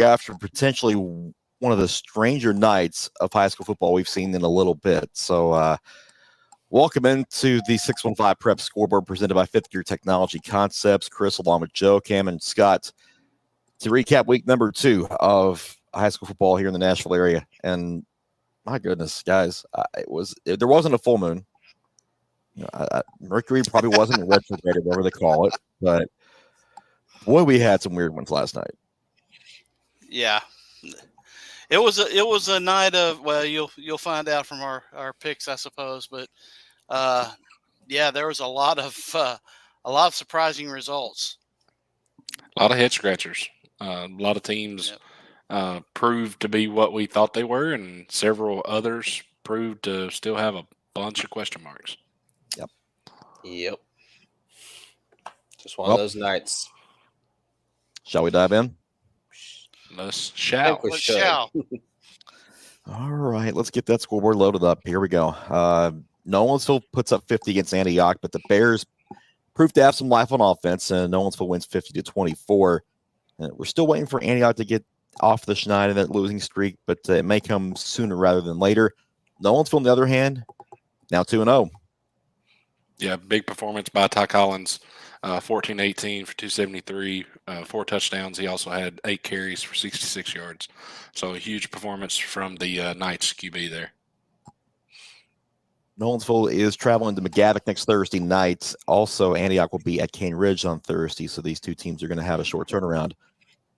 after potentially one of the stranger nights of high school football we've seen in a little bit. So welcome into the 615 Prep Scoreboard presented by Fifth Gear Technology Concepts. Chris, along with Joe, Cam, and Scott, to recap week number 2 of high school football here in the Nashville area. And my goodness, guys, there wasn't a full moon. Mercury probably wasn't retrograde, whatever they call it, but boy, we had some weird ones last night. Yeah, it was a night of, well, you'll find out from our picks, I suppose, but yeah, there was a lot of surprising results. A lot of head scratchers. A lot of teams proved to be what we thought they were, and several others proved to still have a bunch of question marks. Yep. Just one of those nights. Shall we dive in? Let's shall. All right, let's get that scoreboard loaded up. Here we go. Nolensville puts up 50 against Antioch, but the Bears proved to have some life on offense, and Nolensville wins 50-24. We're still waiting for Antioch to get off the schneid of that losing streak, but it may come sooner rather than later. Nolensville, on the other hand, now 2-0. Yeah, big performance by Ty Collins, 14-18 for 273, 4 touchdowns. He also had 8 carries for 66 yards. So a huge performance from the Knights QB there. Nolensville is traveling to McGavock next Thursday night. Also, Antioch will be at Cane Ridge on Thursday, so these two teams are going to have a short turnaround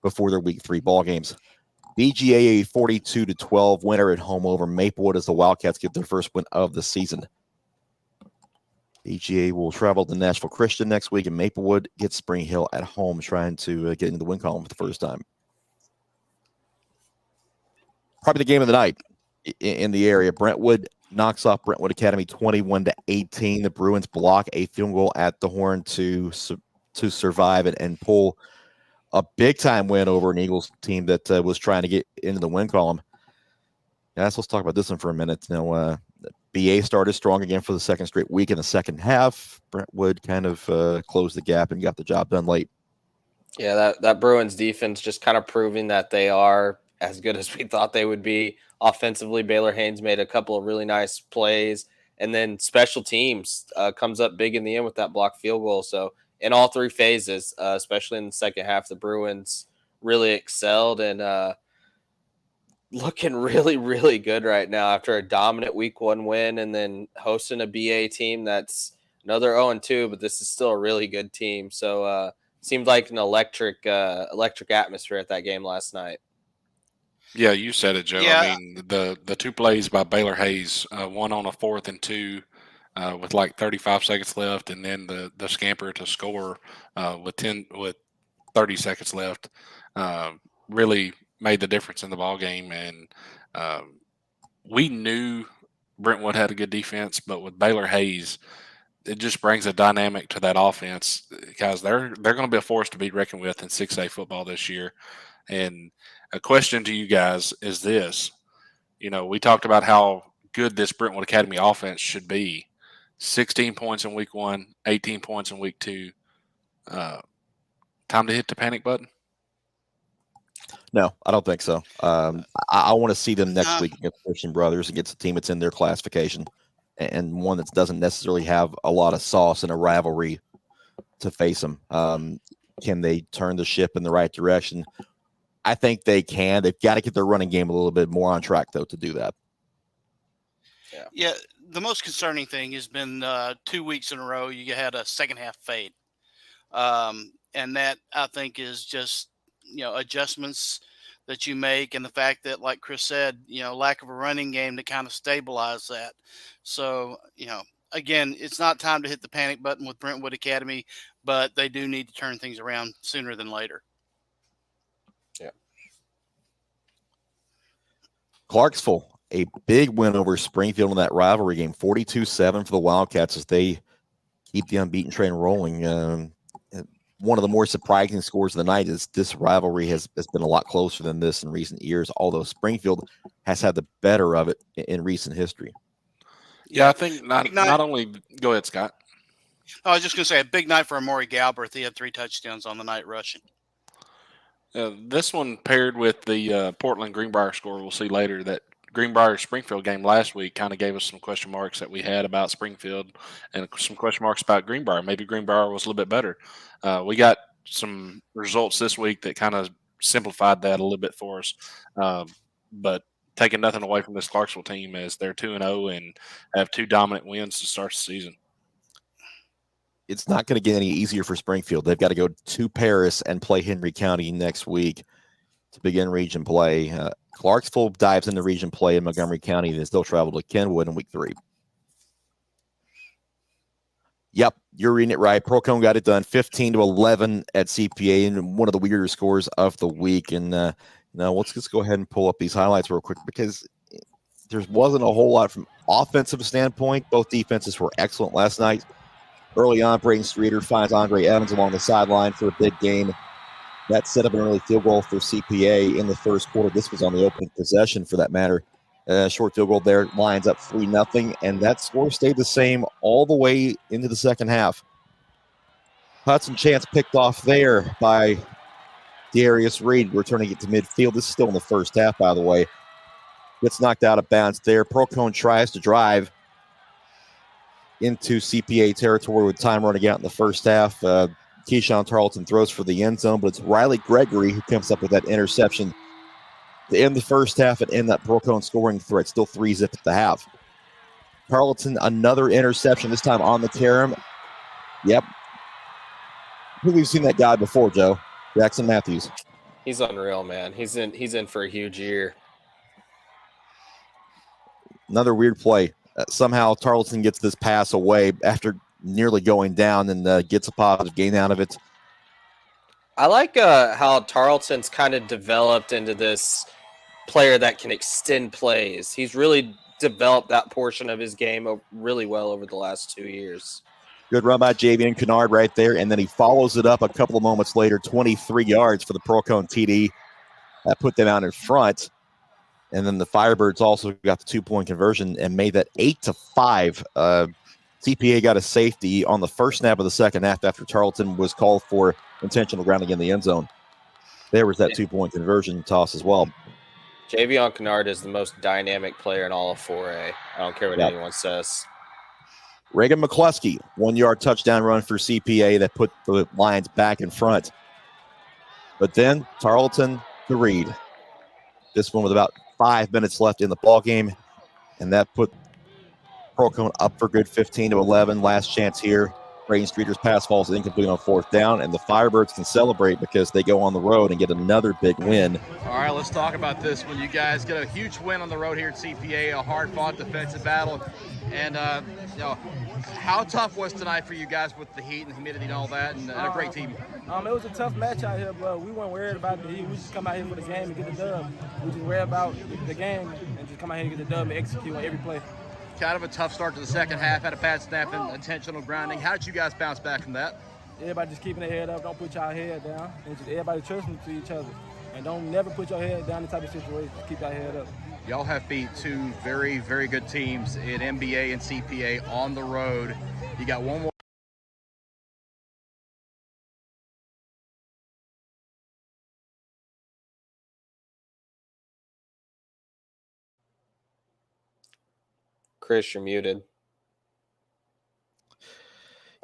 before their Week 3 ball games. BGA a 42-12 winner at home over Maplewood as the Wildcats get their first win of the season. BGA will travel to Nashville Christian next week, and Maplewood gets Spring Hill at home, trying to get into the win column for the first time. Probably the game of the night in the area. Brentwood knocks off Brentwood Academy 21-18. The Bruins block a field goal at the horn to survive and pull a big-time win over an Eagles team that was trying to get into the win column. Guys, let's talk about this one for a minute. Now, BA started strong again for the second straight week in the second half. Brentwood kind of closed the gap and got the job done late. Yeah, that Bruins defense just kind of proving that they are as good as we thought they would be. Offensively, Baylor Haynes made a couple of really nice plays. And then special teams comes up big in the end with that blocked field goal. So in all 3 phases, especially in the second half, the Bruins really excelled and looking really, really good right now after a dominant Week 1 win and then hosting a BA team that's another 0-2, but this is still a really good team. So seemed like an electric atmosphere at that game last night. Yeah, you said it, Joe. Yeah. I mean, the 2 plays by Baylor Hayes, one on a 4th and 2 with like 35 seconds left, and then the scamper to score with 30 seconds left really made the difference in the ball game. And we knew Brentwood had a good defense, but with Baylor Hayes, it just brings a dynamic to that offense because they're going to be a force to be reckoned with in 6A football this year. And a question to you guys is this: we talked about how good this Brentwood Academy offense should be. 16 points in Week 1, 18 points in Week 2. Time to hit the panic button? No, I don't think so. I want to see them next week against Christian Brothers, against a team that's in their classification and one that doesn't necessarily have a lot of sauce in a rivalry to face them. Can they turn the ship in the right direction? I think they can. They've got to get their running game a little bit more on track, though, to do that. Yeah, the most concerning thing has been 2 weeks in a row you had a second half fade. And that, I think, is just, adjustments that you make, and the fact that, like Chris said, lack of a running game to kind of stabilize that. So, again, it's not time to hit the panic button with Brentwood Academy, but they do need to turn things around sooner than later. Yeah. Clarksville, a big win over Springfield in that rivalry game, 42-7 for the Wildcats as they keep the unbeaten train rolling. One of the more surprising scores of the night is this rivalry has been a lot closer than this in recent years, although Springfield has had the better of it in recent history. Yeah, I think not only – go ahead, Scott. I was just going to say a big night for Amari Galbraith. He had 3 touchdowns on the night rushing. This one paired with the Portland Greenbrier score, we'll see later that Greenbrier Springfield game last week kind of gave us some question marks that we had about Springfield and some question marks about Greenbrier. Maybe Greenbrier was a little bit better. We got some results this week that kind of simplified that a little bit for us. But taking nothing away from this Clarksville team as they're 2-0 and have 2 dominant wins to start the season. It's not going to get any easier for Springfield. They've got to go to Paris and play Henry County next week to begin region play. Clarksville dives into region play in Montgomery County and they'll travel to Kenwood in week 3. Yep, you're reading it right. Pearl-Cohn got it done 15-11 at CPA and one of the weirder scores of the week. And now let's just go ahead and pull up these highlights real quick because there wasn't a whole lot from offensive standpoint. Both defenses were excellent last night. Early on, Braden Streeter finds Andre Evans along the sideline for a big game. That set up an early field goal for CPA in the first quarter. This was on the opening possession, for that matter. Short field goal there, lines up 3-0, and that score stayed the same all the way into the second half. Hudson Chance picked off there by Darius Reed, returning it to midfield. This is still in the first half, by the way. Gets knocked out of bounds there. Pearl-Cohn tries to drive into CPA territory with time running out in the first half. Keyshawn Tarleton throws for the end zone, but it's Riley Gregory who comes up with that interception to end the first half and end that Pearl-Cohn scoring threat. Still 3-0 at the half. Tarleton, another interception, this time on the carom. Yep. I think we've seen that guy before, Joe. Jackson Matthews. He's unreal, man. He's in for a huge year. Another weird play. Somehow Tarleton gets this pass away after nearly going down and gets a positive gain out of it. I like how Tarleton's kind of developed into this player that can extend plays. He's really developed that portion of his game really well over the last 2 years. Good run by Javian Kennard right there, and then he follows it up a couple of moments later, 23 yards for the Pearl-Cohn TD. That put them out in front. And then the Firebirds also got the 2-point conversion and made that 8-5. CPA got a safety on the first snap of the second half after Tarleton was called for intentional grounding in the end zone. There was that 2-point conversion toss as well. Javion Kennard is the most dynamic player in all of 4A. I don't care what anyone says. Reagan McCluskey, 1-yard touchdown run for CPA that put the Lions back in front. But then Tarleton to Reed. This one with about 5 minutes left in the ball game, and that put Pearl-Cohn up for good 15-11. Last chance here. Braden Streeter's pass falls incomplete on 4th down, and the Firebirds can celebrate because they go on the road and get another big win. All right, let's talk about this one. You guys get a huge win on the road here at CPA, a hard-fought defensive battle. And, how tough was tonight for you guys with the heat and humidity and all that, and a great team? It was a tough match out here, but we weren't worried about the heat. We just come out here for the game and get the dub. We just worry about the game and just come out here and get the dub and execute on every play. Kind of a tough start to the second half, had a bad snap and intentional grounding. How did you guys bounce back from that? Everybody just keeping their head up. Don't put your head down. And just everybody trusting to each other. And don't never put your head down in type of situation. Keep your head up. Y'all have beat 2 very, very good teams in NBA and CPA on the road. You got one more. Chris, you're muted.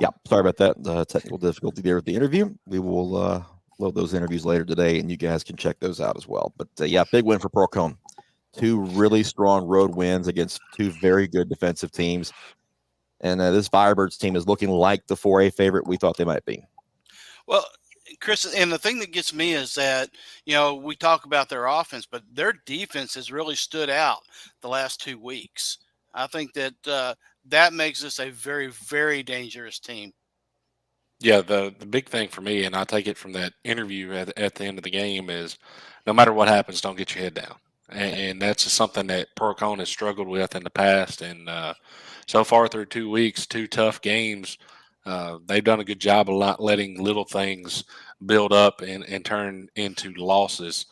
Yeah, sorry about that. Technical difficulty there with the interview. We will load those interviews later today, and you guys can check those out as well. But, yeah, big win for Pearl-Cohn. 2 really strong road wins against 2 very good defensive teams. And this Firebirds team is looking like the 4A favorite we thought they might be. Well, Chris, and the thing that gets me is that, we talk about their offense, but their defense has really stood out the last 2 weeks. I think that that makes this a very, very dangerous team. Yeah, the big thing for me, and I take it from that interview at the end of the game, is no matter what happens, don't get your head down. And that's just something that Pearl-Cohn has struggled with in the past. And so far through 2 weeks, 2 tough games, they've done a good job of not letting little things build up and turn into losses.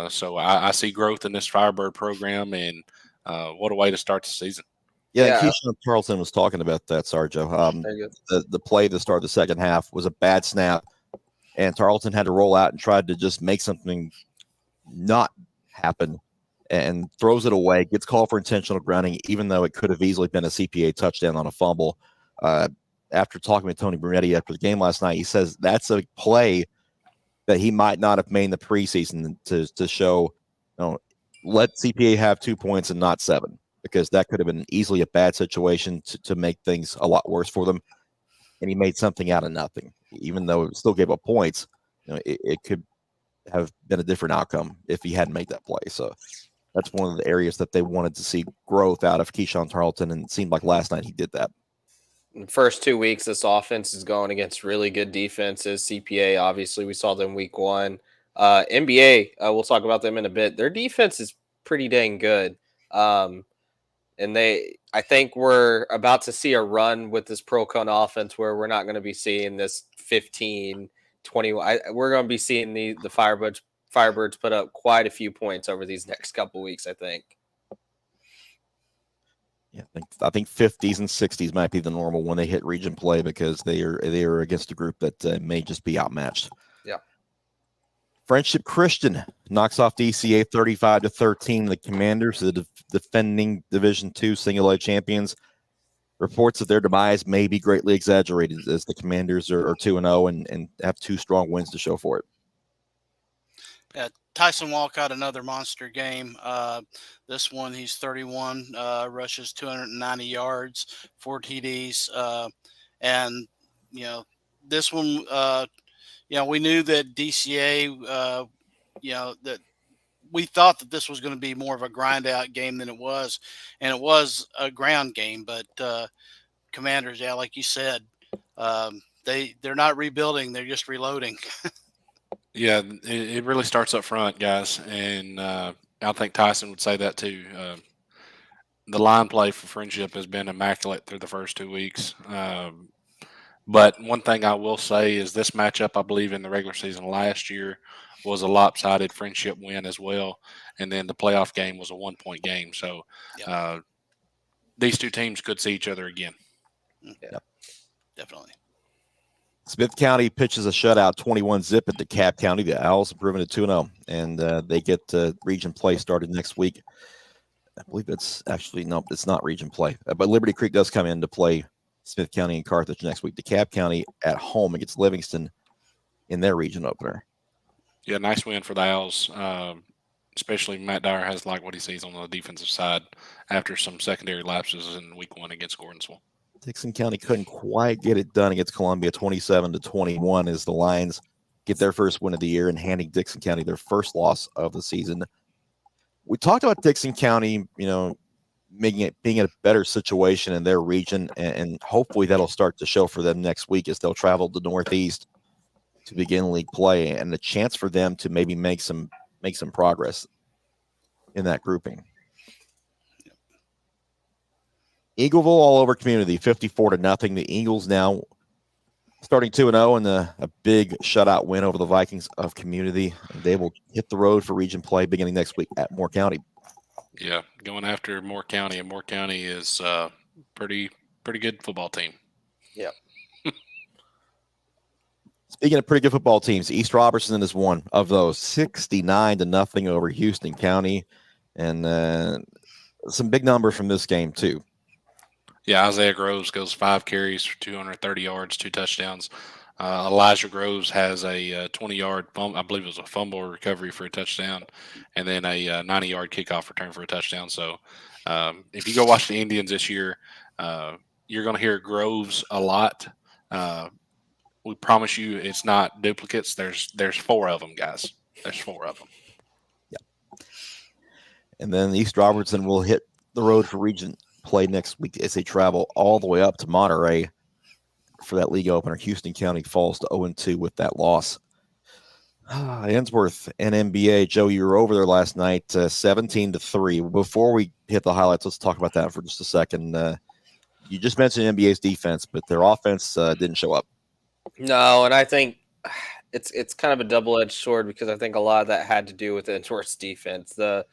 So I see growth in this Firebird program, and what a way to start the season. Yeah. Keyshawn Tarleton was talking about that, Sarjo. The play at the start of the second half was a bad snap, and Tarleton had to roll out and tried to just make something not happen, and throws it away, gets called for intentional grounding, even though it could have easily been a CPA touchdown on a fumble. After talking with Tony Brunetti after the game last night, he says that's a play that he might not have made in the preseason to show, let CPA have 2 points and not 7, because that could have been easily a bad situation to make things a lot worse for them. And he made something out of nothing, even though it still gave up points. It could have been a different outcome if he hadn't made that play. So that's one of the areas that they wanted to see growth out of Keyshawn Tarleton, and it seemed like last night he did that. In the first 2 weeks, this offense is going against really good defenses. CPA, obviously, we saw them week 1. NBA, we'll talk about them in a bit. Their defense is pretty dang good. And I think we're about to see a run with this Pearl-Cohn offense where we're not going to be seeing this 15, 20. We're going to be seeing the Firebirds put up quite a few points over these next couple weeks, I think. Yeah, I think 50s and 60s might be the normal when they hit region play, because they are against a group that may just be outmatched. Yeah. Friendship Christian knocks off DCA 35-13. The Commanders, the defending Division II single A champions. Reports of their demise may be greatly exaggerated, as the Commanders are 2-0 and have 2 strong wins to show for it. Yeah, Tyson Walcott, another monster game. This one, he's 31, rushes 290 yards, 4 TDs. And, this one, we knew that DCA, that we thought that this was going to be more of a grind out game than it was. And it was a ground game, but Commanders, yeah, like you said, they're not rebuilding. They're just reloading. Yeah, it really starts up front, guys, and I think Tyson would say that too. The line play for Friendship has been immaculate through the first 2 weeks. But one thing I will say is this matchup, I believe, in the regular season last year was a lopsided Friendship win as well, and then the playoff game was a 1-point game. So these 2 teams could see each other again. Yeah, definitely. Smith County pitches a shutout 21-0 at DeKalb County. The Owls have proven it 2-0, and they get region play started next week. I believe it's actually, no, it's not region play, but Liberty Creek does come in to play Smith County and Carthage next week. DeKalb County at home against Livingston in their region opener. Yeah, nice win for the Owls. Especially Matt Dyer has liked what he sees on the defensive side after some secondary lapses in week 1 against Gordonsville. Dixon County couldn't quite get it done against Columbia 27-21 as the Lions get their first win of the year and handing Dixon County their first loss of the season. We talked about Dixon County, being in a better situation in their region, and hopefully that'll start to show for them next week as they'll travel to Northeast to begin league play, and the chance for them to maybe make some progress in that grouping. Eagleville all over Community, 54-0. The Eagles now starting 2-0 and a big shutout win over the Vikings of Community. They will hit the road for region play beginning next week at Moore County. Yeah, going after Moore County, and Moore County is pretty good football team. Yep. Speaking of pretty good football teams, East Robertson is one of those, 69-0 over Houston County, and some big numbers from this game too. Yeah, Isaiah Groves goes 5 carries for 230 yards, 2 touchdowns. Elijah Groves has a 20-yard, I believe it was a fumble recovery for a touchdown, and then a 90-yard kickoff return for a touchdown. So if you go watch the Indians this year, you're going to hear Groves a lot. We promise you it's not duplicates. There's 4 of them, guys. There's 4 of them. Yeah. And then East Robertson will hit the road for region play next week as they travel all the way up to Monterey for that league opener. Houston County falls to 0-2 with that loss. Ensworth and NBA. Joe, you were over there last night, 17-3. Before we hit the highlights, let's talk about that for just a second. You just mentioned NBA's defense, but their offense didn't show up. No, and I think it's kind of a double-edged sword because I think a lot of that had to do with Ensworth's defense. The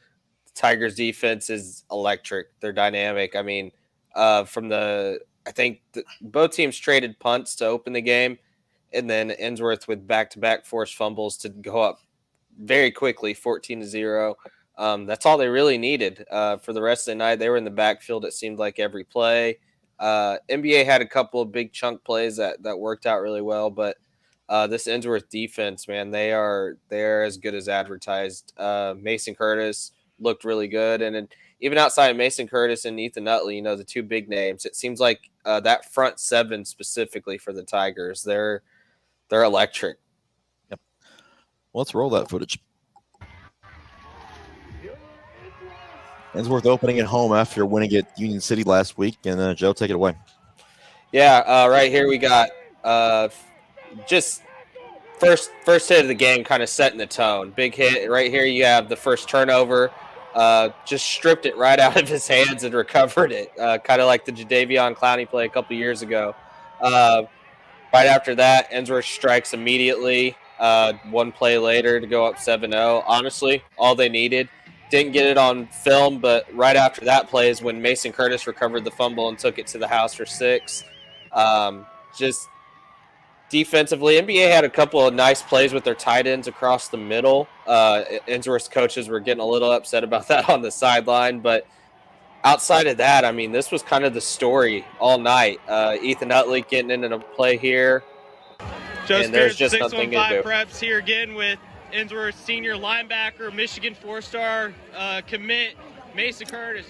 Tigers' defense is electric. They're dynamic. I mean, I think both teams traded punts to open the game. and then Ensworth with back-to-back forced fumbles to go up very quickly, 14-0. That's all they really needed. For the rest of the night, they were in the backfield, it seemed like, every play. NBA had a couple of big chunk plays that worked out really well, but this Ensworth defense, man, they're as good as advertised. Mason Curtis looked really good, and then even outside of Mason Curtis and Ethan Utley, the two big names, it seems like that front seven specifically for the Tigers, they're electric. Yep. Well, let's roll that footage. Ensworth opening at home after winning at Union City last week, and Joe, take it away. Yeah, right here we got just first hit of the game, kind of setting the tone. Big hit right here. You have the first turnover. Just stripped it right out of his hands and recovered it, kind of like the Jadeveon Clowney play a couple years ago. Right after that, Ensworth strikes immediately. One play later to go up 7-0. Honestly, all they needed. Didn't get it on film, but right after that play is when Mason Curtis recovered the fumble and took it to the house for 6. Just defensively, NBA had a couple of nice plays with their tight ends across the middle. Ensworth's coaches were getting a little upset about that on the sideline, but outside of that, I mean, this was kind of the story all night. Ethan Utley getting into the play here, and there's just nothing to do. Preps here again with Ensworth senior linebacker, Michigan 4-star commit, Mason Curtis.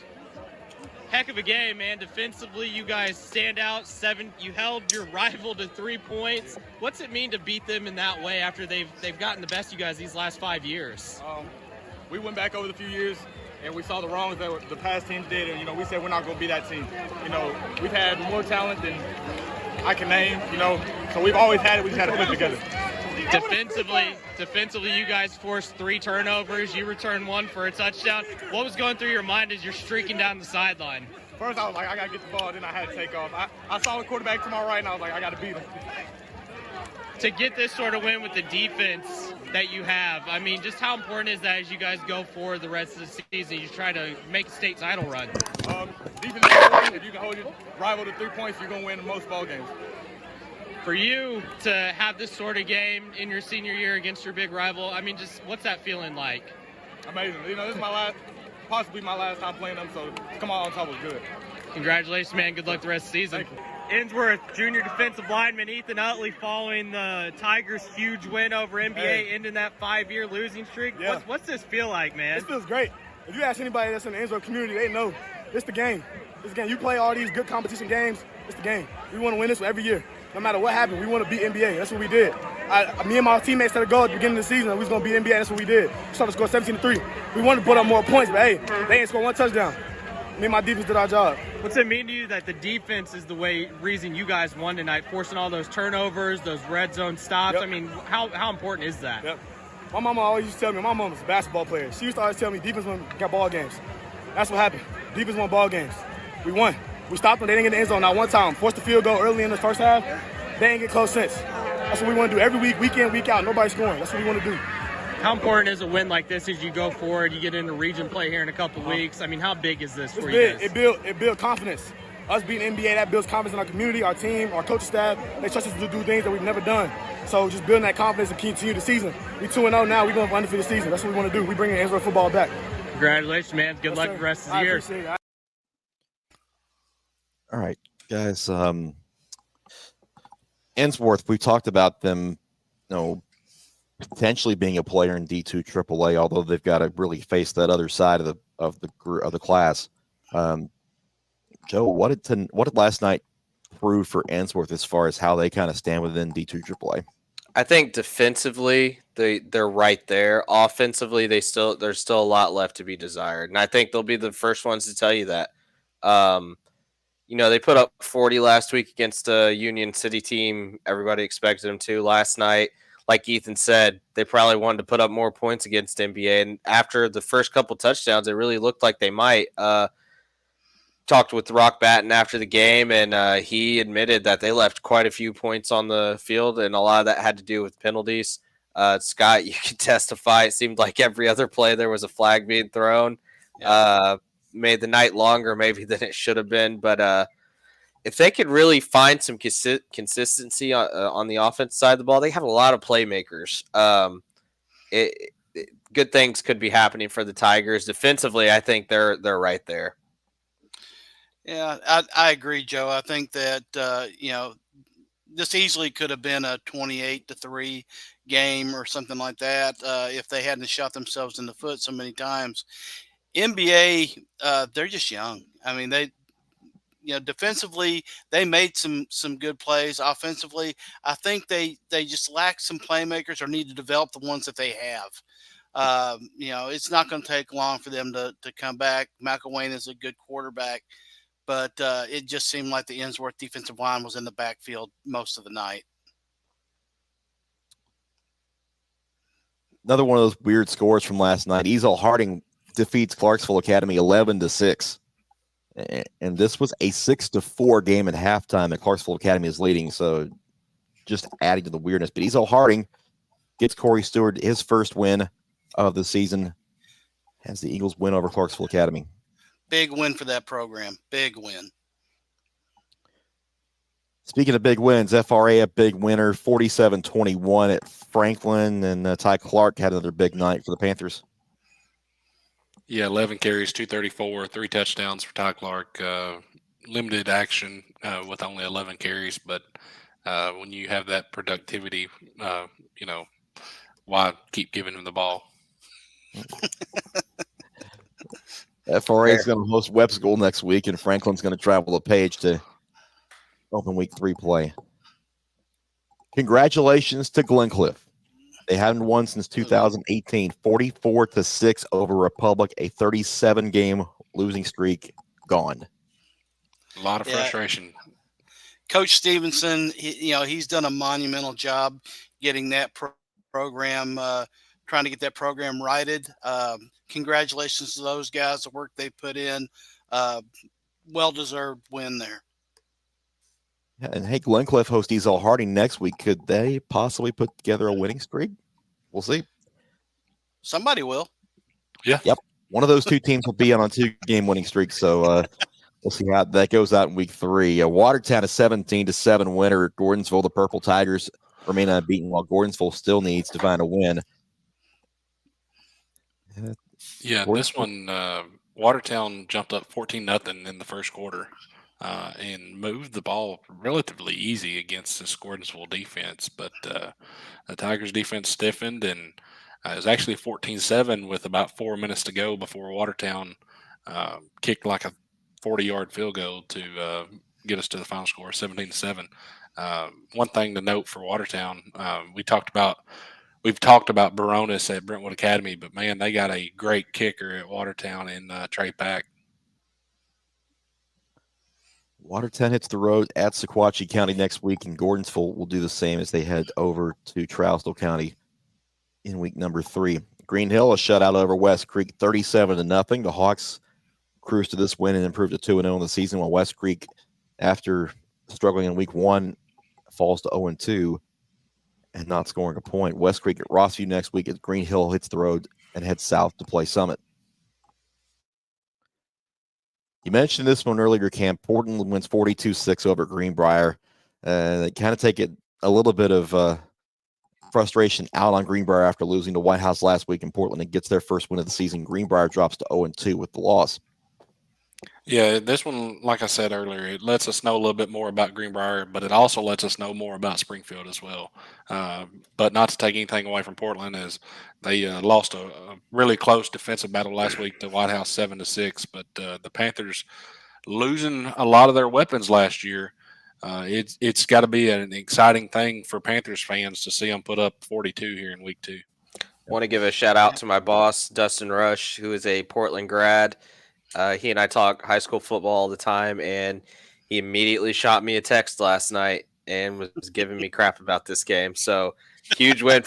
Heck of a game, man. Defensively, you guys stand out. 7. You held your rival to 3 points. What's it mean to beat them in that way after they've gotten the best of you guys these last 5 years? We went back over the few years, and we saw the wrongs that the past teams did, and we said we're not going to be that team. We've had more talent than I can name. So we've always had it. We just had to put it together. Defensively, you guys forced 3 turnovers. You returned 1 for a touchdown. What was going through your mind as you're streaking down the sideline? First, I was like, I got to get the ball. Then I had to take off. I saw the quarterback to my right, and I was like, I got to beat him. To get this sort of win with the defense that you have, I mean, just how important is that as you guys go forward the rest of the season? You try to make a state title run. Defense is important. If you can hold your rival to 3 points, you're going to win most ball games. For you to have this sort of game in your senior year against your big rival, I mean, just what's that feeling like? Amazing. This is possibly my last time playing them, so to come out on top was good. Congratulations, man. Good luck the rest of the season. Ensworth junior defensive lineman Ethan Utley following the Tigers' huge win over NBA, ending that 5-year losing streak. Yeah. What's this feel like, man? This feels great. If you ask anybody that's in the Ensworth community, they know it's the game. It's the game. You play all these good competition games, it's the game. We want to win this every year. No matter what happened, we want to beat NBA. That's what we did. Me and my teammates set a goal at the beginning of the season. We was going to beat NBA. That's what we did. We started to score 17-3. We wanted to put up more points, but hey, they ain't scored 1 touchdown. Me and my defense did our job. What's it mean to you that the defense is the reason you guys won tonight, forcing all those turnovers, those red zone stops? Yep. I mean, how important is that? Yep. My mama always used to tell me, my mama's a basketball player. She used to always tell me defense got ball games. That's what happened. Defense won ball games. We won. We stopped them. They didn't get in the end zone not one time. Forced the field goal early in the first half. They ain't get close since. That's what we want to do every week, week in, week out. Nobody's scoring. That's what we want to do. How important is a win like this as you go forward? You get into region play here in a couple weeks. I mean, how big is this for you guys? It builds confidence. Us beating NBA, that builds confidence in our community, our team, our coaching staff. They trust us to do things that we've never done. So just building that confidence and continue the season. We 2-0 now. We're going for undefeated season. That's what we want to do. We bringing Ensworth football back. Congratulations, man. Good luck the rest of the year. Appreciate it. All right, guys. Ensworth, we talked about them, potentially being a player in D2 AAA, although they've got to really face that other side of the class. Joe, what did last night prove for Ensworth as far as how they kind of stand within D2 AAA? I think defensively they're right there. Offensively, there's still a lot left to be desired, and I think they'll be the first ones to tell you that. They put up 40 last week against a Union City team. Everybody expected them to. Last night, like Ethan said, they probably wanted to put up more points against NBA. And after the first couple touchdowns, it really looked like they might. Talked with Rock Batten after the game, and he admitted that they left quite a few points on the field, and a lot of that had to do with penalties. Scott, you can testify. It seemed like every other play there was a flag being thrown. Yeah. Made the night longer maybe than it should have been, but if they could really find some consistency on the offense side of the ball, they have a lot of playmakers. Good things could be happening for the Tigers. Defensively, I think they're right there. Yeah, I agree, Joe. I think that this easily could have been a 28-3 game or something like that if they hadn't shot themselves in the foot so many times. NBA, they're just young. I mean, defensively, they made some good plays. Offensively, I think they just lack some playmakers or need to develop the ones that they have. It's not going to take long for them to come back. McElwain is a good quarterback, but it just seemed like the Ensworth defensive line was in the backfield most of the night. Another one of those weird scores from last night. Ezel Harding defeats Clarksville Academy 11-6. And this was a 6-4 game at halftime that Clarksville Academy is leading. So just adding to the weirdness. But Ezel Harding gets Corey Stewart his first win of the season as the Eagles win over Clarksville Academy. Big win for that program. Big win. Speaking of big wins, FRA a big winner, 47-21 at Franklin. And Ty Clark had another big night for the Panthers. Yeah, 11 carries, 234, 3 touchdowns for Ty Clark. Limited action with only 11 carries, but when you have that productivity, why keep giving him the ball? FRA is going to host Webster next week, and Franklin's going to travel to Page to open week 3 play. Congratulations to Glencliff. They haven't won since 2018, 44-6 over Republic, a 37-game losing streak gone. A lot of frustration. Coach Stevenson, he's done a monumental job getting that program, trying to get that program righted. Congratulations to those guys, the work they put in. Well-deserved win there. And hey, Glencliff hosts Ezel Harding next week. Could they possibly put together a winning streak? We'll see. Somebody will. Yeah. Yep. One of those two teams will be on a 2-game winning streak. So we'll see how that goes out in week 3. Watertown a 17-7 winner at Gordonsville. The Purple Tigers remain unbeaten while Gordonsville still needs to find a win. Yeah, this one, Watertown jumped up 14-0 in the first quarter. And moved the ball relatively easy against this Gordonsville defense. But the Tigers defense stiffened, and it was actually 14-7 with about 4 minutes to go before Watertown kicked like a 40-yard field goal to get us to the final score, 17-7. One thing to note for Watertown, we've talked about Baronis at Brentwood Academy, but, man, they got a great kicker at Watertown in Trey Pack. Watertown hits the road at Sequatchie County next week, and Gordonsville will do the same as they head over to Trousdale County in week number 3. Green Hill a shutout over West Creek, 37-0. The Hawks cruised to this win and improved to 2-0 in the season, while West Creek, after struggling in week 1, falls to 0-2 and not scoring a point. West Creek at Rossview next week as Green Hill hits the road and heads south to play Summit. You mentioned this one earlier, Cam. Portland wins 42-6 over Greenbrier. They kind of take it a little bit of frustration out on Greenbrier after losing to White House last week in Portland and gets their first win of the season. Greenbrier drops to 0-2 with the loss. Yeah, this one, like I said earlier, it lets us know a little bit more about Greenbrier, but it also lets us know more about Springfield as well. But not to take anything away from Portland, as they lost a really close defensive battle last week to White House 7-6. But the Panthers losing a lot of their weapons last year, it's got to be an exciting thing for Panthers fans to see them put up 42 here in week 2. I want to give a shout out to my boss, Dustin Rush, who is a Portland grad. He and I talk high school football all the time, and he immediately shot me a text last night and was giving me crap about this game. So huge win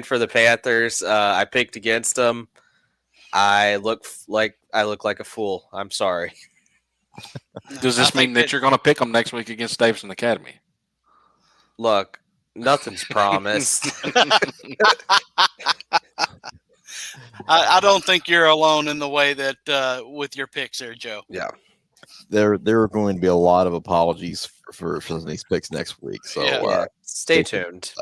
for the Panthers. I picked against them. I look like a fool. I'm sorry. Does this mean that you're going to pick them next week against Davidson Academy? Look, nothing's promised. I don't think you're alone in the way that with your picks there, Joe. Yeah. there are going to be a lot of apologies for these picks next week. So stay tuned.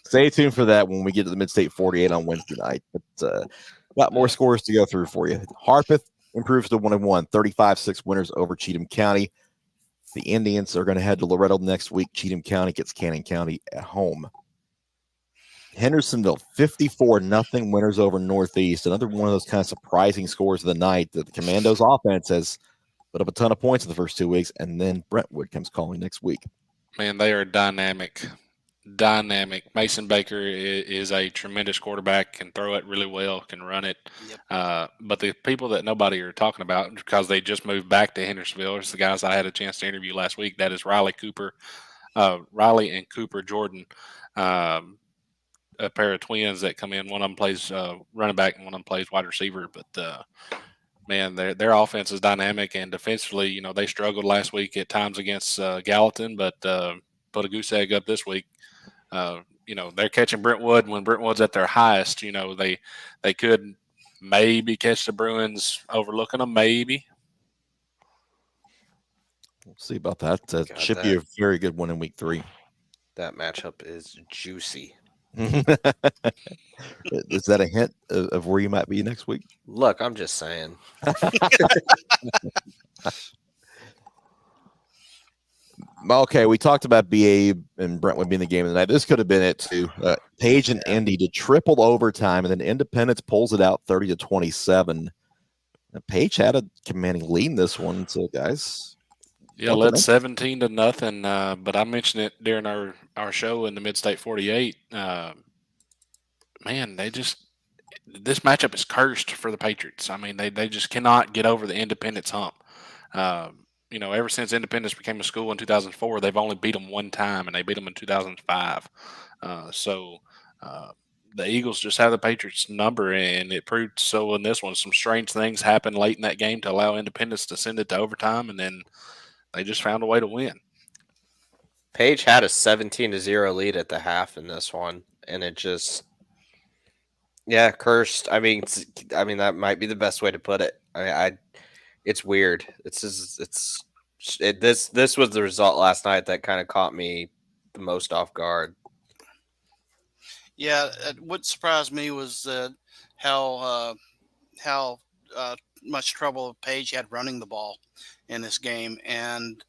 Stay tuned for that when we get to the Mid-State 48 on Wednesday night. But a lot more scores to go through for you. Harpeth improves to 1-1, 35-6 winners over Cheatham County. The Indians are going to head to Loretto next week. Cheatham County gets Cannon County at home. Hendersonville, 54-0 winners over Northeast. Another one of those kind of surprising scores of the night that the Commandos offense has put up a ton of points in the first 2 weeks, and then Brentwood comes calling next week. Man, they are dynamic. Mason Baker is a tremendous quarterback, can throw it really well, can run it. Yep. But the people that nobody are talking about because they just moved back to Hendersonville is the guys I had a chance to interview last week. That is Riley and Cooper Jordan, a pair of twins that come in. One of them plays running back and one of them plays wide receiver. But man, their offense is dynamic, and defensively, you know, they struggled last week at times against Gallatin, but put a goose egg up this week. You know, they're catching Brentwood when Brentwood's at their highest. You know, they could maybe catch the Bruins overlooking them, maybe. We'll see about that. Should be a very good one in week 3. That matchup is juicy. Is that a hint of where you might be next week? Look, I'm just saying. Okay, we talked about BA and Brentwood being the game of the night. This could have been it too. Page and Indy to triple overtime, and then Independence pulls it out 30-27. Now, Page had a commanding lead in this one, so guys. Yeah, led 17-0. But I mentioned it during our show in the Mid-State 48. Man, this matchup is cursed for the Patriots. I mean, they just cannot get over the Independence hump. You know, ever since Independence became a school in 2004, they've only beat them one time, and they beat them in 2005. So the Eagles just have the Patriots' number, and it proved so in this one. Some strange things happened late in that game to allow Independence to send it to overtime, and then they just found a way to win. Page had a 17-0 lead at the half in this one, and it just, cursed. I mean, that might be the best way to put it. It's weird. This was the result last night that kind of caught me the most off guard. Yeah, what surprised me was how much trouble Page had running the ball in this game, and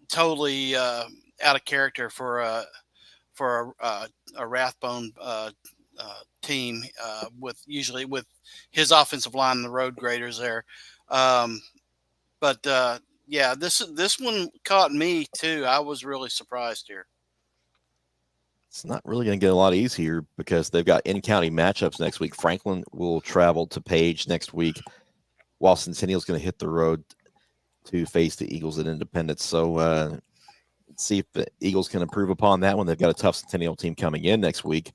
totally out of character for a Rathbone team with his offensive line and the road graders there. This one caught me too. I was really surprised here. It's not really going to get a lot easier because they've got in-county matchups next week. Franklin will travel to Page next week, while Centennial is going to hit the road to face the Eagles at Independence. So let's see if the Eagles can improve upon that one. They've got a tough Centennial team coming in next week.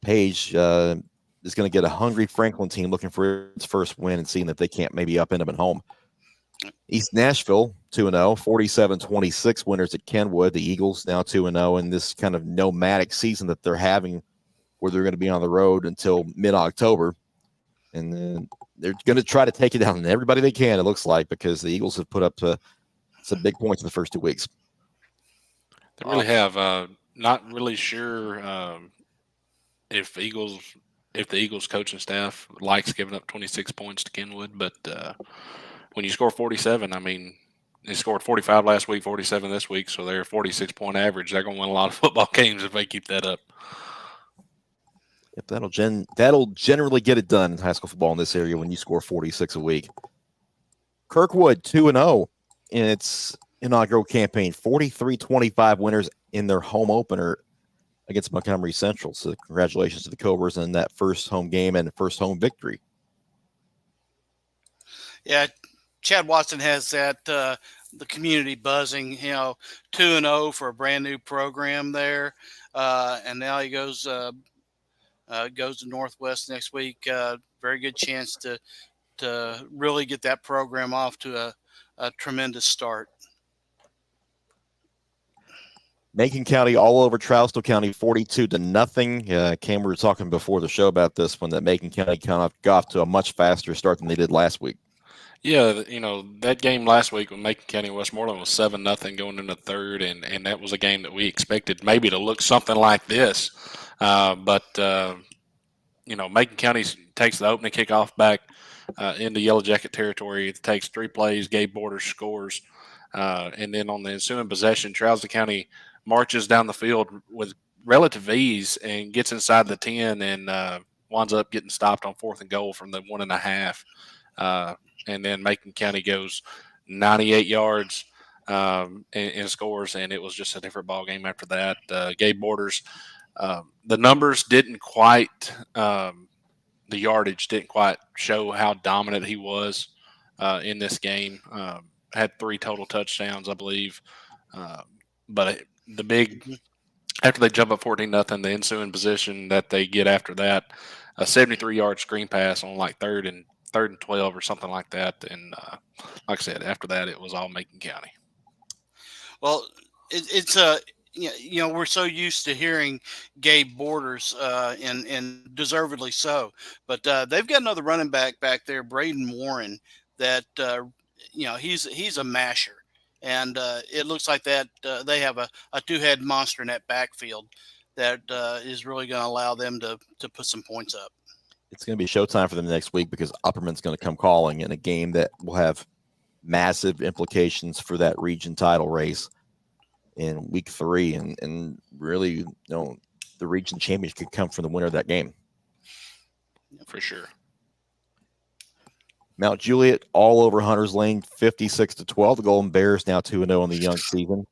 Page is going to get a hungry Franklin team looking for its first win and seeing that they can't maybe upend them at home. East Nashville, 2-0, 47-26 winners at Kenwood. The Eagles now 2-0 in this kind of nomadic season that they're having where they're going to be on the road until mid-October. And then they're going to try to take it down to everybody they can, it looks like, because the Eagles have put up some big points in the first 2 weeks. They really have. Not really sure if the Eagles coaching staff likes giving up 26 points to Kenwood, but when you score 47, I mean, they scored 45 last week, 47 this week, so they're a 46-point average. They're going to win a lot of football games if they keep that up. Yep, that'll generally get it done in high school football in this area when you score 46 a week. Kirkwood 2-0 in its inaugural campaign, 43-25 winners in their home opener against Montgomery Central. So congratulations to the Cobras on that first home game and first home victory. Yeah, Chad Watson has that the community buzzing. 2-0 for a brand new program there, and now he goes to Northwest next week. Very good chance to really get that program off to a tremendous start. Macon County all over Trousdale County, 42-0. Cam, we were talking before the show about this one, that Macon County got off to a much faster start than they did last week. Yeah, that game last week with Macon County Westmoreland was 7-0 going into third, and that was a game that we expected maybe to look something like this. But Macon County takes the opening kickoff back into Yellow Jacket territory. It takes 3 plays. Gabe Borders scores. And then on the ensuing possession, Trousdale County marches down the field with relative ease and gets inside the 10 and winds up getting stopped on 4th and goal from the 1.5. And then Macon County goes 98 yards and scores, and it was just a different ball game after that. Gabe Borders, the numbers didn't quite, the yardage didn't quite show how dominant he was in this game. Had 3 total touchdowns, I believe. But the big, after they jump up 14-0, the ensuing position that they get after that, a 73-yard screen pass on like third and 12 or something like that. And like I said, after that, it was all Macon County. Well, it's we're so used to hearing Gabe Borders, and deservedly so. But they've got another running back there, Braden Warren, that he's a masher, and it looks like that they have a 2-head monster in that backfield that is really going to allow them to put some points up. It's going to be showtime for them next week because Upperman's going to come calling in a game that will have massive implications for that region title race in week 3. And really, the region championship could come from the winner of that game. For sure. Mount Juliet all over Hunters Lane, 56-12. The Golden Bears now 2-0 in the young season.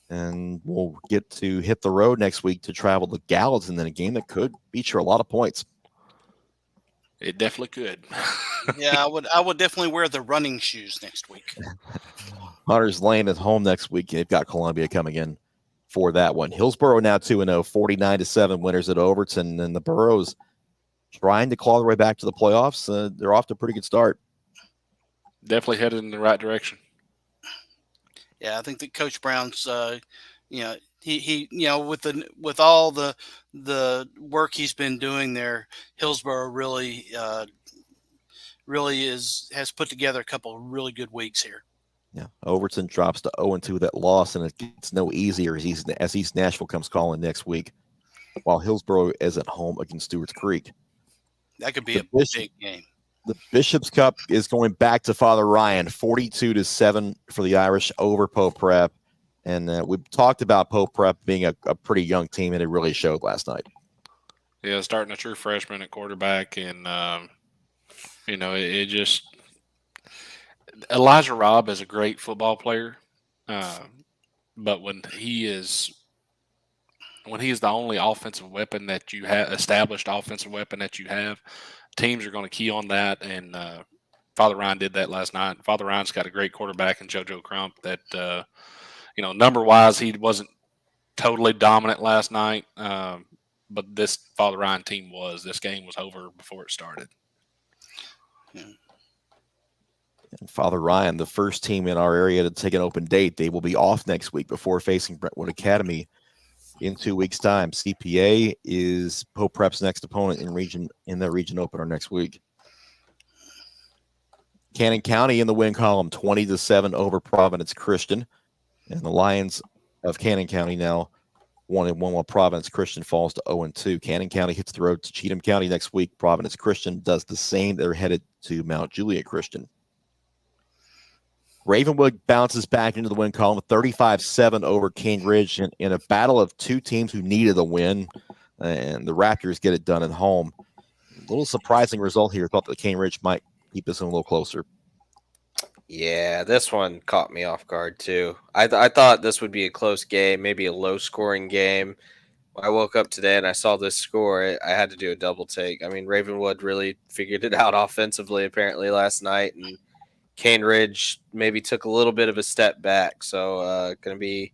And we'll get to hit the road next week to travel to Gallatin in a game that could feature a lot of points. It definitely could. Yeah, I would definitely wear the running shoes next week. Hunters Lane is home next week. They've got Columbia coming in for that one. Hillsboro now 2-0, 49-7 winners at Overton. And the Burros trying to claw their way back to the playoffs. They're off to a pretty good start. Definitely headed in the right direction. Yeah, I think that Coach Brown's, he with all the work he's been doing there, Hillsboro really has put together a couple of really good weeks here. Yeah, Overton drops to 0-2 that loss, and it gets no easier as East Nashville comes calling next week, while Hillsboro is at home against Stewart's Creek. That could be a big game. The Bishop's Cup is going back to Father Ryan, 42-7 for the Irish over Pope Prep. And we've talked about Pope Prep being a pretty young team, and it really showed last night. Yeah, starting a true freshman at quarterback, and it just Elijah Robb is a great football player, but when he is the only offensive weapon that you have, established offensive weapon that you have, teams are going to key on that, and Father Ryan did that last night. Father Ryan's got a great quarterback in JoJo Crump that, number-wise, he wasn't totally dominant last night, but this Father Ryan team was. This game was over before it started. Yeah. And Father Ryan, the first team in our area to take an open date, they will be off next week before facing Brentwood Academy in 2 weeks' time. CPA is Pope Prep's next opponent in the region opener next week. Cannon County in the win column, 20-7 over Providence Christian. And the Lions of Cannon County now 1-1, while Providence Christian falls to 0-2. Cannon County hits the road to Cheatham County next week. Providence Christian does the same. They're headed to Mount Juliet Christian. Ravenwood bounces back into the win column, 35-7 over King Ridge in a battle of two teams who needed a win, and the Raptors get it done at home. A little surprising result here. Thought that King Ridge might keep this one a little closer. Yeah, this one caught me off guard too. I thought this would be a close game, maybe a low-scoring game. When I woke up today and I saw this score, I had to do a double take. I mean, Ravenwood really figured it out offensively apparently last night, and Cane Ridge maybe took a little bit of a step back. So going to be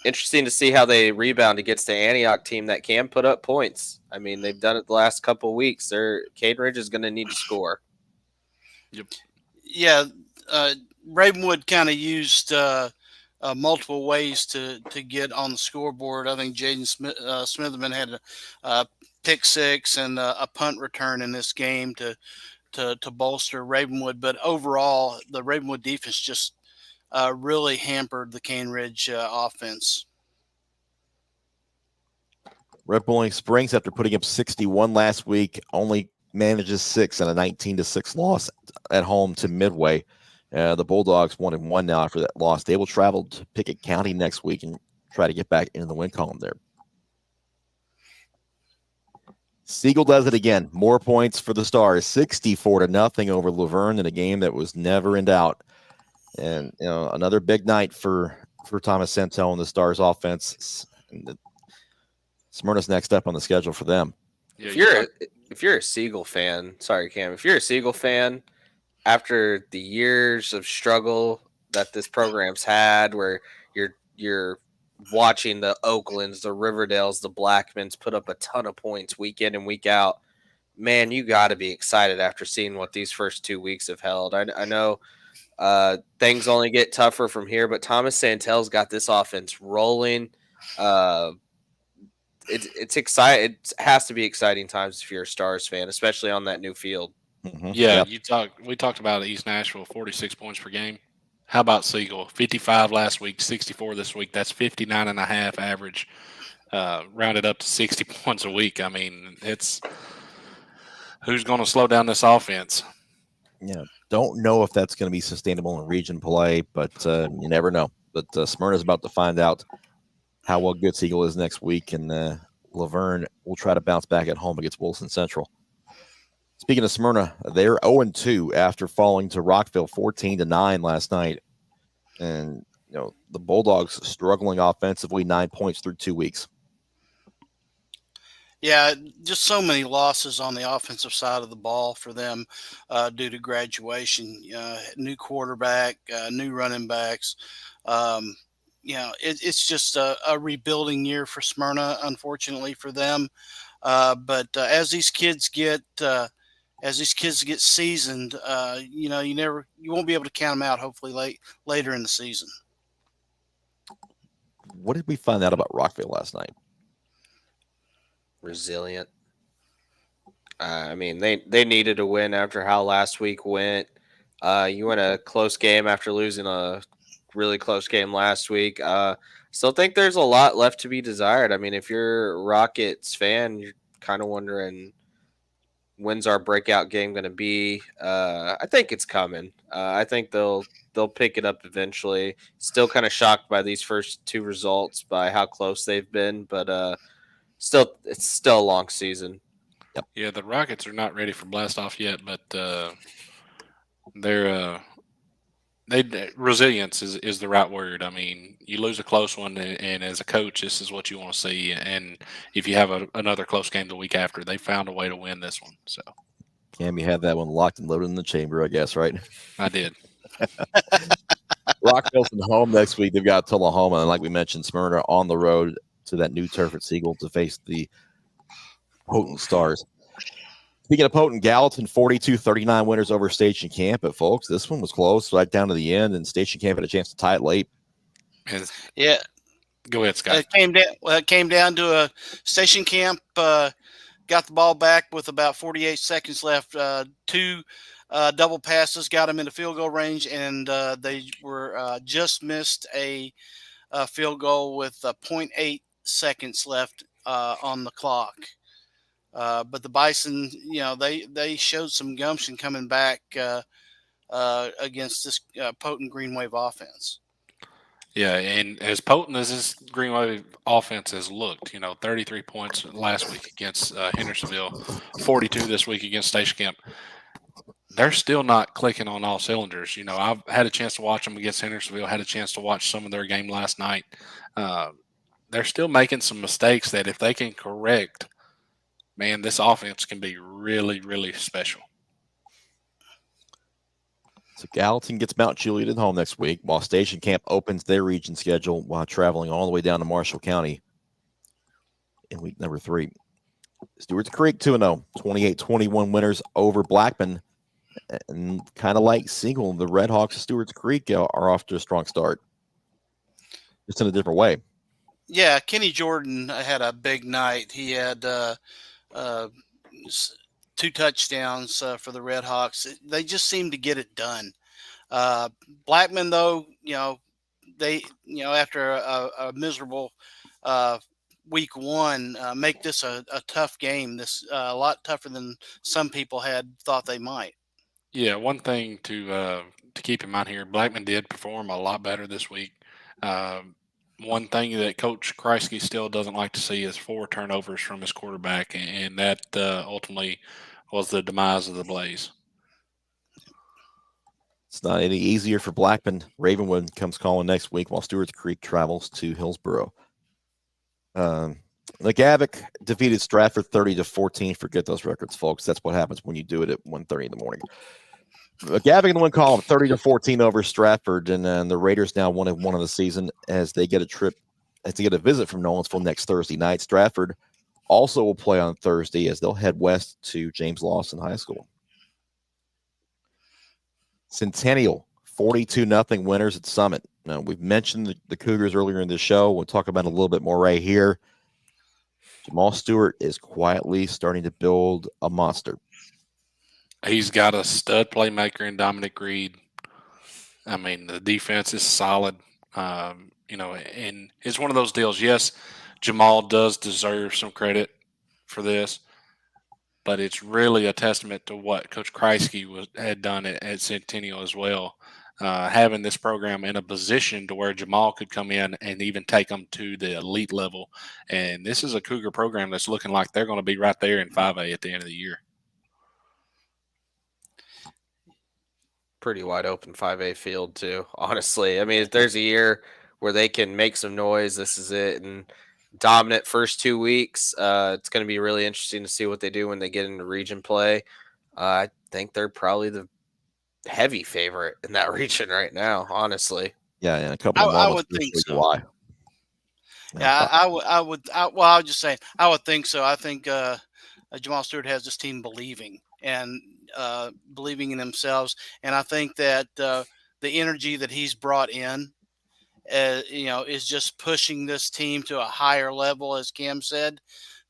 interesting to see how they rebound against the Antioch team that can put up points. I mean, they've done it the last couple of weeks. Cane Ridge is going to need to score. Yep. Yeah, Ravenwood kind of used multiple ways to get on the scoreboard. I think Jaden Smitherman had a pick six and a punt return in this game to to bolster Ravenwood, but overall the Ravenwood defense just really hampered the Cane Ridge offense. Red Bowling Springs, after putting up 61 last week, only manages 6 in a 19-6 loss at home to Midway. The Bulldogs 1-1 now after that loss. They will travel to Pickett County next week and try to get back into the win column there. Siegel does it again. More points for the Stars, 64-0 over Laverne in a game that was never in doubt. And another big night for Thomas Santel and the Stars offense. Smyrna's next up on the schedule for them. Yeah, if you're a Siegel fan, sorry Cam, if you're a Siegel fan, after the years of struggle that this program's had, where you're watching the Oaklands, the Riverdales, the Blackmans put up a ton of points week in and week out, man, you got to be excited after seeing what these first 2 weeks have held. I know things only get tougher from here, but Thomas Santel's got this offense rolling. It's exciting. It has to be exciting times if you're a Stars fan, especially on that new field. Mm-hmm. Yeah, yep. We talked about East Nashville, 46 points per game. How about Siegel? 55 last week, 64 this week. That's 59.5 average, rounded up to 60 points a week. I mean, it's who's going to slow down this offense? Yeah, don't know if that's going to be sustainable in region play, but you never know. But Smyrna's about to find out how well good Siegel is next week, and Laverne will try to bounce back at home against Wilson Central. Speaking of Smyrna, they're 0-2 after falling to Rockville 14-9 last night. And, the Bulldogs struggling offensively, 9 points through 2 weeks. Yeah, just so many losses on the offensive side of the ball for them due to graduation. New quarterback, new running backs. It's just a rebuilding year for Smyrna, unfortunately for them. But as these kids get seasoned, you won't be able to count them out. Hopefully, later in the season. What did we find out about Rockville last night? Resilient. I mean, they needed a win after how last week went. You win a close game after losing a really close game last week. Still think there's a lot left to be desired. I mean, if you're a Rockets fan, you're kind of wondering, when's our breakout game going to be? I think it's coming. I think they'll pick it up eventually. Still kind of shocked by these first 2 results, by how close they've been, but it's still a long season. Yep. Yeah, the Rockets are not ready for blast off yet, but resilience is the right word. I mean, you lose a close one, and as a coach, this is what you want to see. And if you have another close game the week after, they found a way to win this one. So, Cam, you have that one locked and loaded in the chamber, I guess, right? I did. Rockville's at home next week. They've got Tullahoma, and like we mentioned, Smyrna on the road to that new turf at Siegel to face the Potent Stars. Speaking of Potent, Gallatin 42-39 winners over Station Camp. But folks, this one was close right down to the end, and Station Camp had a chance to tie it late. Yeah, go ahead, Scott. It came down to a Station Camp. Got the ball back with about 48 seconds left. 2 double passes got them into field goal range, and they were just missed a field goal with 0.8 seconds left on the clock. But the Bison, they showed some gumption coming back against this potent Green Wave offense. Yeah, and as potent as this Green Wave offense has looked, 33 points last week against Hendersonville, 42 this week against Station Camp, they're still not clicking on all cylinders. I've had a chance to watch them against Hendersonville, had a chance to watch some of their game last night. They're still making some mistakes that if they can correct, man, this offense can be really, really special. So Gallatin gets Mount Juliet at home next week, while Station Camp opens their region schedule while traveling all the way down to Marshall County in week number 3. Stewart's Creek 2-0, 28-21 winners over Blackman. And kind of like Siegel, the Red Hawks of Stewart's Creek are off to a strong start, just in a different way. Yeah, Kenny Jordan had a big night. He had 2 touchdowns for the Red Hawks. They just seem to get it done. Blackman, though, after a miserable week 1, make this a tough game. This a lot tougher than some people had thought they might. Yeah, one thing to keep in mind here, Blackman did perform a lot better this week. One thing that Coach Kreisky still doesn't like to see is 4 turnovers from his quarterback, and that ultimately was the demise of the Blaze. It's not any easier for Blackman. Ravenwood comes calling next week while Stewart Creek travels to Hillsboro. McGavock defeated Stratford 30-14. Forget those records, folks. That's what happens when you do it at 1:30 in the morning. McGavock in the win column, 30-14 over Stratford, and the Raiders now 1-1 of the season as they get a visit from Nolensville next Thursday night. Stratford also will play on Thursday as they'll head west to James Lawson High School. Centennial, 42-0 winners at Summit. Now, we've mentioned the Cougars earlier in the show. We'll talk about it a little bit more right here. Jamal Stewart is quietly starting to build a monster. He's got a stud playmaker in Dominic Reed. I mean, the defense is solid. And it's one of those deals. Yes, Jamal does deserve some credit for this, but it's really a testament to what Coach Kreisky had done at Centennial as well, having this program in a position to where Jamal could come in and even take them to the elite level. And this is a Cougar program that's looking like they're going to be right there in 5A at the end of the year. Pretty wide open 5A field too, honestly. I mean, if there's a year where they can make some noise, this is it. And dominant first 2 weeks. It's going to be really interesting to see what they do when they get into region play. I think they're probably the heavy favorite in that region right now, honestly. Yeah, and a couple of I would think so. July. Yeah, I would. I was just saying, I would think so. I think Jamal Stewart has this team believing and believing in themselves, and I think that the energy that he's brought in, is just pushing this team to a higher level, as Cam said.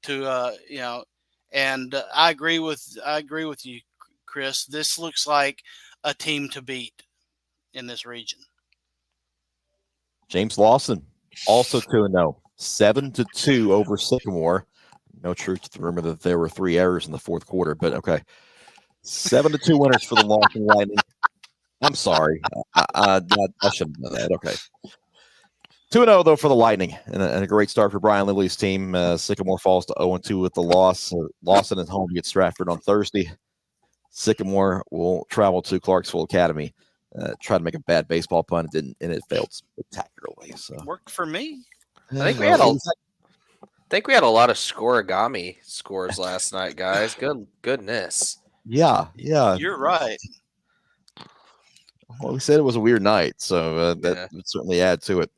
And I agree with you, Chris. This looks like a team to beat in this region. James Lawson also 2-0, 7-2 over Sycamore. No truth to the rumor that there were 3 errors in the fourth quarter, but okay. 7-2 winners for the Lawson Lightning. I'm sorry. I shouldn't have done that. Okay. 2-0, though, for the Lightning, and a great start for Brian Lively's team. Sycamore falls to 0-2 with the loss. Lawson is home to get Stratford on Thursday. Sycamore will travel to Clarksville Academy. Try to make a bad baseball pun, and it failed spectacularly. So worked for me. I think we had a lot of scoregami scores last night, guys. Goodness. Yeah. You're right. Well, we said it was a weird night, so that would certainly add to it.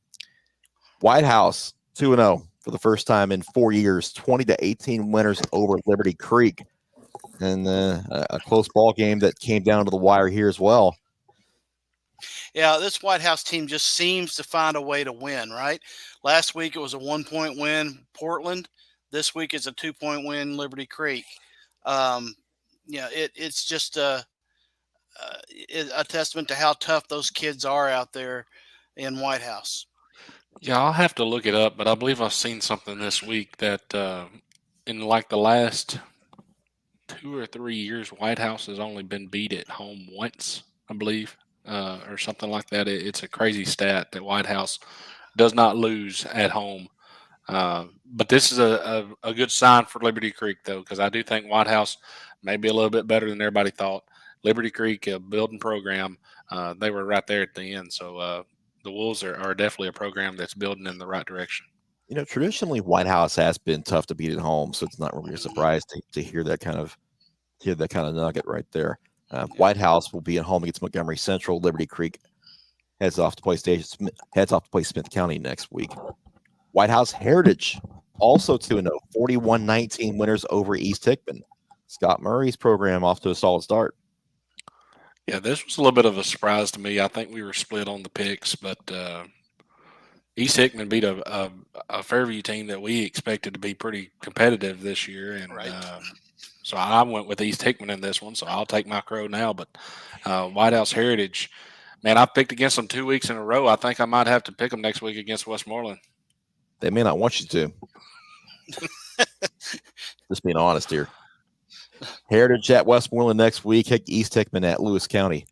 White House 2-0 for the first time in 4 years, 20-18 winners over Liberty Creek, and a close ball game that came down to the wire here as well. Yeah, this White House team just seems to find a way to win, right? Last week it was a 1-point win, Portland. This week it's a 2-point win, Liberty Creek. It's just a testament to how tough those kids are out there in White House. Yeah, I'll have to look it up, but I believe I've seen something this week that in like the last 2 or 3 years, White House has only been beat at home once, I believe, or something like that. It's a crazy stat that White House does not lose at home. But this is a good sign for Liberty Creek, though, because I do think White House may be a little bit better than everybody thought. Liberty Creek, a building program, they were right there at the end. So the Wolves are definitely a program that's building in the right direction. Traditionally, White House has been tough to beat at home, so it's not really a surprise to hear that kind of nugget right there. White House will be at home against Montgomery Central. Liberty Creek heads off to play Smith County next week. White House Heritage also 2-0, 41-19 winners over East Hickman. Scott Murray's program off to a solid start. Yeah, this was a little bit of a surprise to me. I think we were split on the picks, but East Hickman beat a Fairview team that we expected to be pretty competitive this year, and So I went with East Hickman in this one, so I'll take my Crow now. But White House Heritage, man, I've picked against them 2 weeks in a row. I think I might have to pick them next week against Westmoreland. They may not want you to. Just being honest here. Heritage at Westmoreland next week. East Hickman at Lewis County.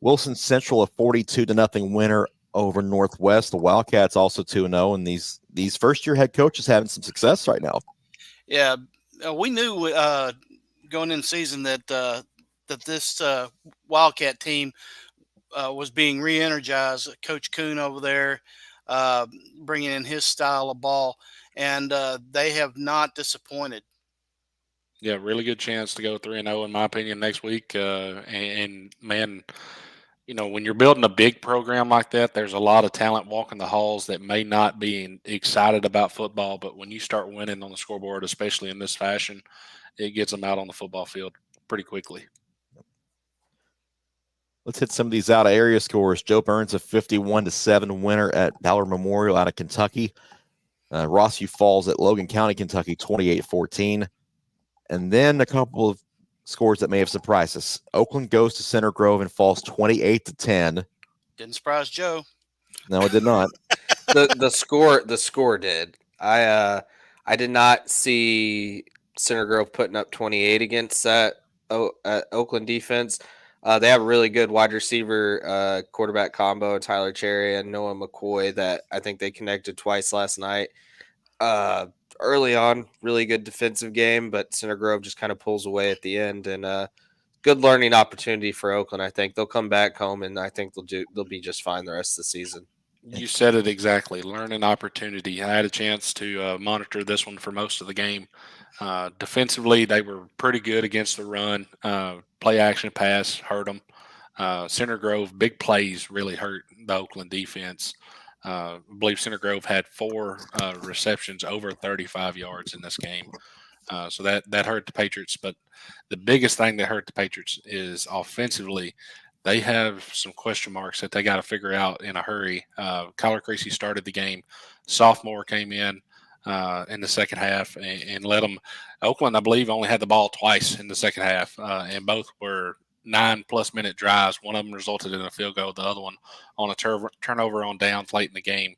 Wilson Central, a 42-0 winner over Northwest. The Wildcats also 2-0, and these first-year head coaches having some success right now. Yeah, we knew going in the season that this Wildcat team was being re-energized. Coach Kuhn over there bringing in his style of ball, and they have not disappointed. Yeah, really good chance to go 3-0 in my opinion next week. And man, when you're building a big program like that, there's a lot of talent walking the halls that may not be excited about football, but when you start winning on the scoreboard, especially in this fashion, it gets them out on the football field pretty quickly. Let's hit some of these out-of-area scores. Joe Burns, a 51-7 winner at Ballard Memorial out of Kentucky. Rossview Falls at Logan County, Kentucky, 28-14. And then a couple of scores that may have surprised us. Oakland goes to Center Grove and falls 28-10. Didn't surprise Joe. No, it did not. The score did. I did not see Center Grove putting up 28 against that Oakland defense. They have a really good wide receiver quarterback combo, Tyler Cherry and Noah McCoy, that I think they connected twice last night. Early on, really good defensive game, but Center Grove just kind of pulls away at the end, and good learning opportunity for Oakland. I think they'll come back home, and I think they'll be just fine the rest of the season. You said it exactly. Learning opportunity. I had a chance to monitor this one for most of the game. Defensively, they were pretty good against the run. Play action pass hurt them. Center Grove, big plays really hurt the Oakland defense. I believe Center Grove had 4 receptions over 35 yards in this game. So that hurt the Patriots. But the biggest thing that hurt the Patriots is offensively, they have some question marks that they got to figure out in a hurry. Kyler Creasy started the game. Sophomore came in the second half and led them. Oakland, I believe, only had the ball twice in the second half, and both were 9+ minute drives. One of them resulted in a field goal, the other one on a turnover on downs late in the game.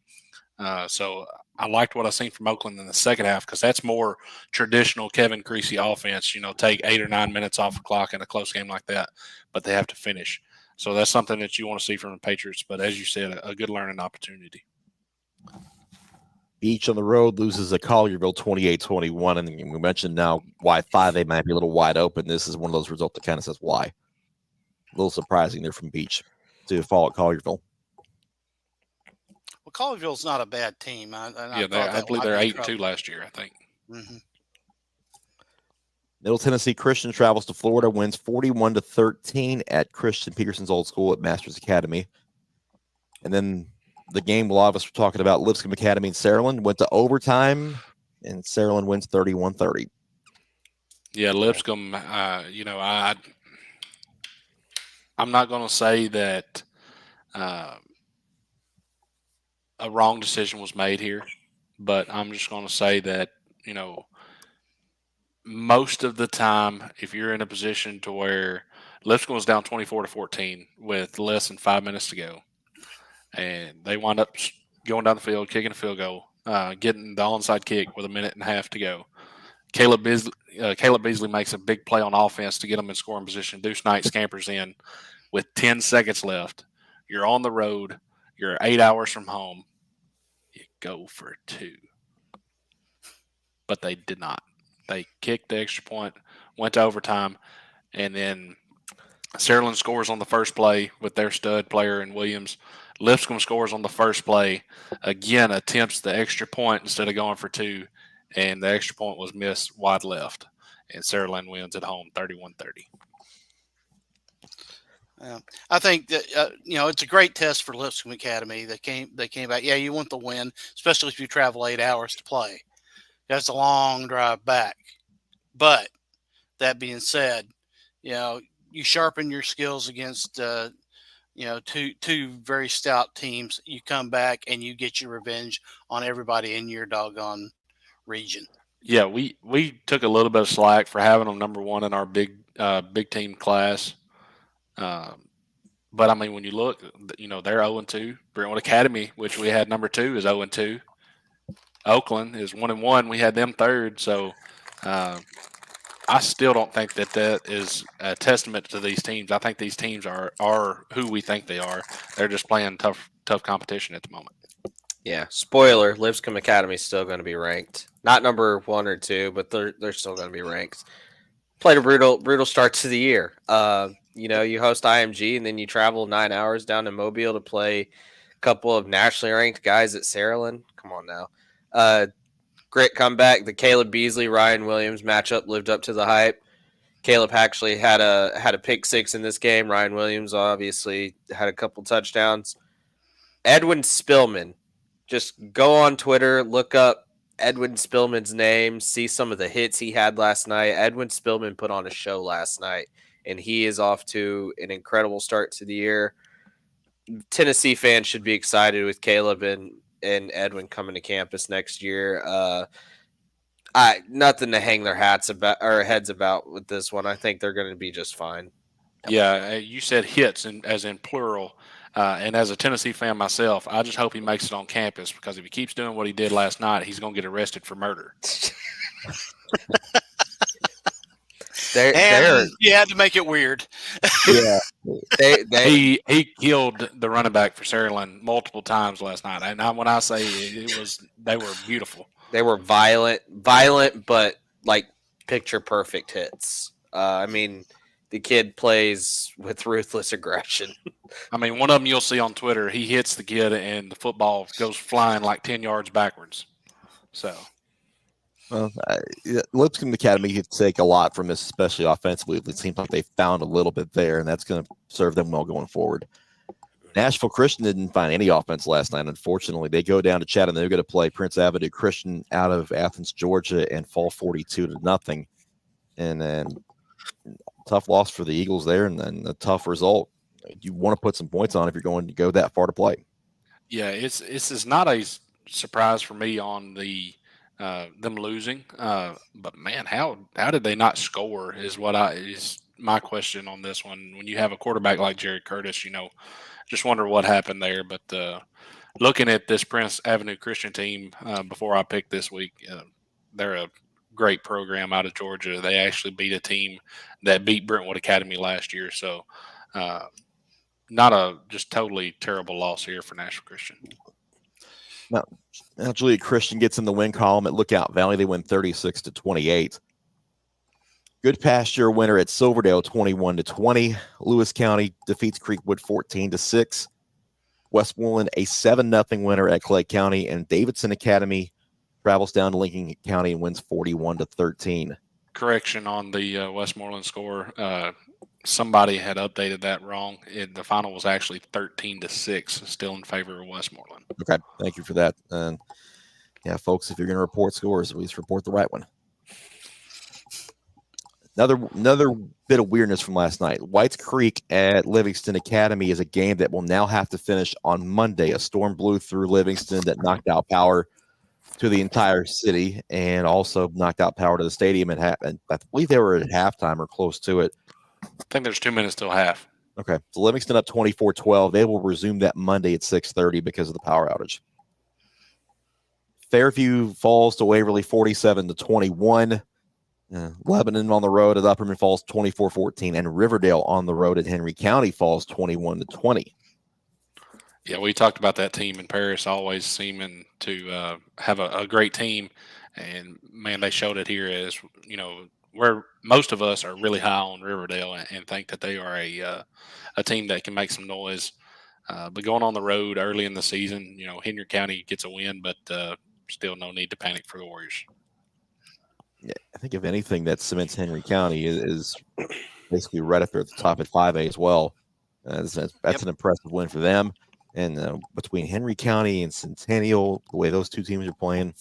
So I liked what I seen from Oakland in the second half, because that's more traditional Kevin Creasy offense, take 8 or 9 minutes off the clock in a close game like that, but they have to finish. So that's something that you want to see from the Patriots. But as you said, a good learning opportunity. Beach on the road loses at Collierville 28-21. And we mentioned now why 5A might be a little wide open. This is one of those results that kind of says why. A little surprising there from Beach to fall at Collierville. Well, Collierville's not a bad team. I believe they're 8-2 last year, I think. Mm-hmm. Middle Tennessee Christian travels to Florida, wins 41-13 at Christian Peterson's old school at Masters Academy. And then the game a lot of us were talking about, Lipscomb Academy and Saraland, went to overtime, and Saraland wins 31-30. Yeah, Lipscomb, I'm not going to say that a wrong decision was made here, but I'm just going to say that, most of the time, if you're in a position to where Lipscomb was down 24-14 with less than 5 minutes to go, and they wind up going down the field, kicking a field goal, getting the onside kick with 1.5 minutes to go. Caleb Beasley makes a big play on offense to get them in scoring position. Deuce Knight scampers in with 10 seconds left. You're on the road. You're 8 hours from home. You go for 2. But they did not. They kicked the extra point, went to overtime, and then Saraland scores on the first play with their stud player in Williams. Lipscomb scores on the first play, again attempts the extra point instead of going for 2, and the extra point was missed wide left, and Saraland wins at home 31-30. I think that it's a great test for Lipscomb Academy. They came back. Yeah, you want the win, especially if you travel 8 hours to play. That's a long drive back. But that being said, you sharpen your skills against two very stout teams. You come back and you get your revenge on everybody in your doggone region. Yeah, we took a little bit of slack for having them number one in our big team class. But I mean, when you look, they're 0-2. Brentwood Academy, which we had number 2, is 0-2. Oakland is 1-1. We had them third. So I still don't think that is a testament to these teams. I think these teams are who we think they are. They're just playing tough competition at the moment. Yeah. Spoiler: Lipscomb Academy is still going to be ranked. Not number 1 or 2, but they're still going to be ranked. Played a brutal start to the year. You host IMG and then you travel 9 hours down to Mobile to play a couple of nationally ranked guys at Saraland. Come on now. Great comeback. The Caleb Beasley, Ryan Williams matchup lived up to the hype. Caleb actually had a pick 6 in this game. Ryan Williams obviously had a couple touchdowns. Edwin Spillman. Just go on Twitter, look up Edwin Spillman's name, see some of the hits he had last night. Edwin Spillman put on a show last night, and he is off to an incredible start to the year. Tennessee fans should be excited with Caleb and Edwin coming to campus next year. Nothing to hang their heads about with this one. I think they're going to be just fine. Yeah, you said hits as in plural. And as a Tennessee fan myself, I just hope he makes it on campus, because if he keeps doing what he did last night, he's going to get arrested for murder. You had to make it weird. Yeah, he killed the running back for Saraland multiple times last night. And when I say they were beautiful. They were violent, but like picture perfect hits. The kid plays with ruthless aggression. I mean, one of them you'll see on Twitter, he hits the kid and the football goes flying like 10 yards backwards. So, well, Lipscomb Academy could take a lot from this, especially offensively. It seems like they found a little bit there, and that's going to serve them well going forward. Nashville Christian didn't find any offense last night, unfortunately. They go down to Chattanooga to play Prince Avenue Christian out of Athens, Georgia, and fall 42-0. And then tough loss for the Eagles there, and then a tough result. You want to put some points on if you're going to go that far to play. Yeah, this is not a surprise for me on the them losing. But man, how did they not score is my question on this one. When you have a quarterback like Jared Curtis, just wonder what happened there. But looking at this Prince Avenue Christian team before I picked this week, they're a great program out of Georgia. They actually beat a team that beat Brentwood Academy last year. So not a just totally terrible loss here for Nashville Christian. Now Juliet Christian gets in the win column at Lookout Valley. They win 36-28. Good Pasture winner at Silverdale 21-20. Lewis County defeats Creekwood 14-6. Westmoreland a 7-0 winner at Clay County, and Davidson Academy travels down to Lincoln County and wins 41-13. Correction on the Westmoreland score. Somebody had updated that wrong. The final was actually 13-6, still in favor of Westmoreland. Okay, thank you for that. And yeah, folks, if you're going to report scores, at least report the right one. Another bit of weirdness from last night. Whites Creek at Livingston Academy is a game that will now have to finish on Monday. A storm blew through Livingston that knocked out power to the entire city and also knocked out power to the stadium. And I believe they were at halftime or close to it. I think there's 2 minutes till half. Okay, so Livingston up 24-12. They will resume that Monday at 6:30 because of the power outage. Fairview falls to Waverly 47-21. Lebanon on the road at Upperman falls 24-14, and Riverdale on the road at Henry County falls 21-20. Yeah, we talked about that team in Paris always seeming to have a great team, and man, they showed it here. As where most of us are really high on Riverdale and think that they are a team that can make some noise. But going on the road early in the season, Henry County gets a win, but still no need to panic for the Warriors. Yeah, I think if anything, that cements Henry County is basically right up there at the top at 5A as well. That's an impressive win for them. And between Henry County and Centennial, the way those two teams are playing,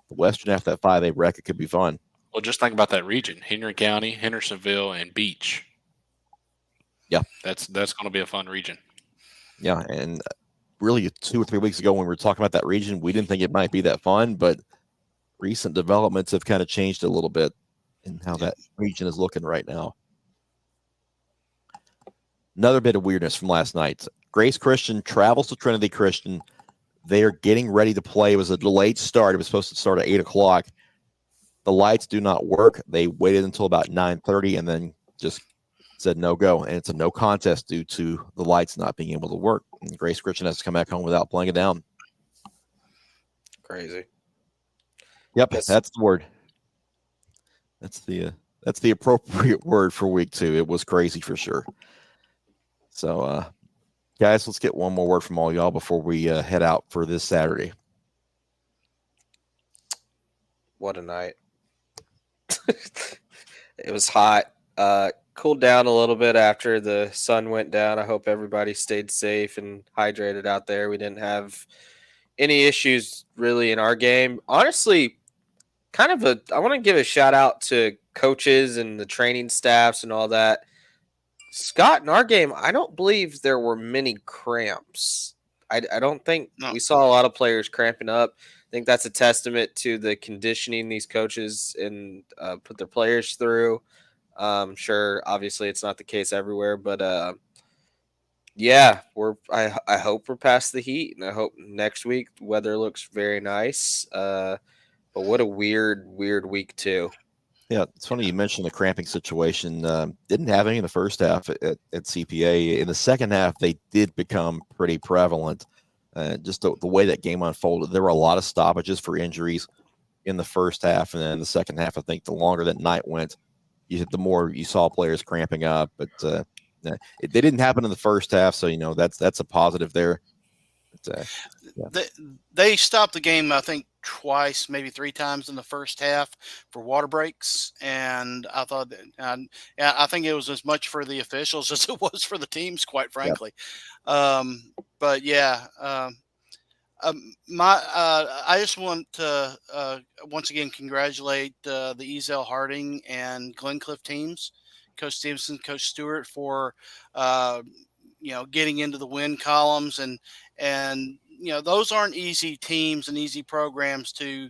the Western after that 5A record could be fun. Well, just think about that region: Henry County, Hendersonville, and Beach. Yeah, that's going to be a fun region. Yeah, and really 2 or 3 weeks ago when we were talking about that region, we didn't think it might be that fun, but recent developments have kind of changed a little bit in how that region is looking right now. Another bit of weirdness from last night. Grace Christian travels to Trinity Christian. They are getting ready to play. It was a delayed start. It was supposed to start at 8 o'clock. The lights do not work. They waited until about 9:30 and then just said no go. And it's a no contest due to the lights not being able to work. And Grace Christian has to come back home without playing it down. Crazy. Yep, Yes. that's the word. That's the appropriate word for week 2. It was crazy for sure. So, guys, let's get one more word from all y'all before we head out for this Saturday. What a night. It was hot. Cooled down a little bit after the sun went down. I hope everybody stayed safe and hydrated out there. We didn't have any issues really in our game. Honestly, I want to give a shout out to coaches and the training staffs and all that. Scott, in our game, I don't believe there were many cramps. I don't think we saw a lot of players cramping up. I think that's a testament to the conditioning these coaches and put their players through. Sure, obviously it's not the case everywhere, but yeah, I hope we're past the heat, and I hope next week the weather looks very nice. But what a weird week 2. Yeah, it's funny you mentioned the cramping situation. Didn't have any in the first half at CPA. In the second half, they did become pretty prevalent. Just the way that game unfolded, there were a lot of stoppages for injuries in the first half, and then in the second half, I think the longer that night went, the more you saw players cramping up. But they didn't happen in the first half, so that's a positive there. But, yeah. They stopped the game, I think, twice, maybe 3 times in the first half for water breaks, and I thought I think it was as much for the officials as it was for the teams, quite frankly. But yeah, I just want to once again congratulate the Ezel Harding and Glencliff teams, Coach Stevenson, Coach Stewart, for getting into the win columns, and those aren't easy teams and easy programs to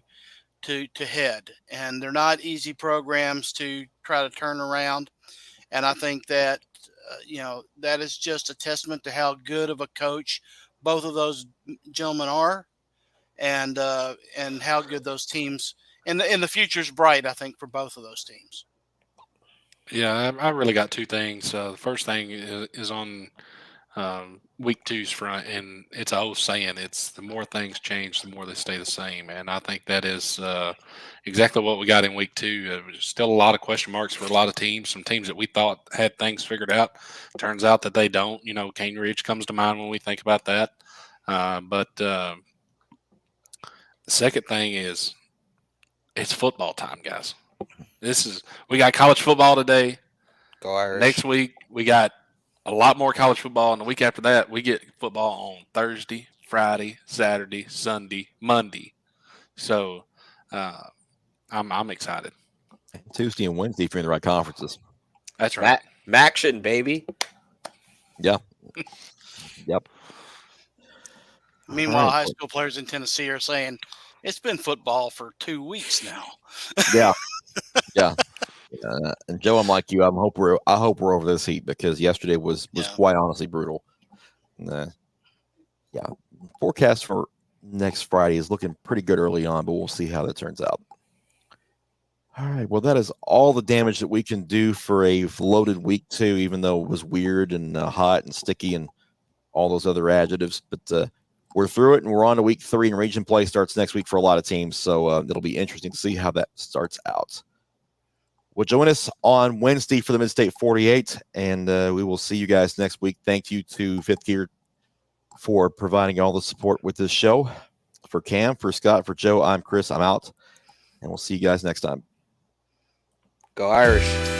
head, and they're not easy programs to try to turn around. And I think that that is just a testament to how good of a coach both of those gentlemen are, and how good those teams and the future's bright, I think, for both of those teams. Yeah, I really got 2 things. The first thing is on week 2's front, and it's an old saying, it's the more things change, the more they stay the same. And I think that is exactly what we got in week 2. Still a lot of question marks for a lot of teams. Some teams that we thought had things figured out, turns out that they don't. Cane Ridge comes to mind when we think about that. But the second thing is it's football time, guys. We got college football today. Go Irish. Next week we got a lot more college football, and the week after that we get football on Thursday, Friday, Saturday, Sunday, Monday. So I'm excited. Tuesday and Wednesday if you're in the right conferences. That's right. Maction, baby. Yeah. Yep. Meanwhile, Right. high school players in Tennessee are saying it's been football for 2 weeks now. Yeah. Yeah. And Joe, I'm like you. I hope we're over this heat, because yesterday was quite honestly brutal. Yeah. Forecast for next Friday is looking pretty good early on, but we'll see how that turns out. All right. Well, that is all the damage that we can do for a loaded week 2, even though it was weird and hot and sticky and all those other adjectives. But we're through it, and we're on to week 3, and region play starts next week for a lot of teams. So it'll be interesting to see how that starts out. Well, join us on Wednesday for the Mid-State 48, and we will see you guys next week. Thank you to Fifth Gear for providing all the support with this show. For Cam, for Scott, for Joe, I'm Chris. I'm out, and we'll see you guys next time. Go Irish.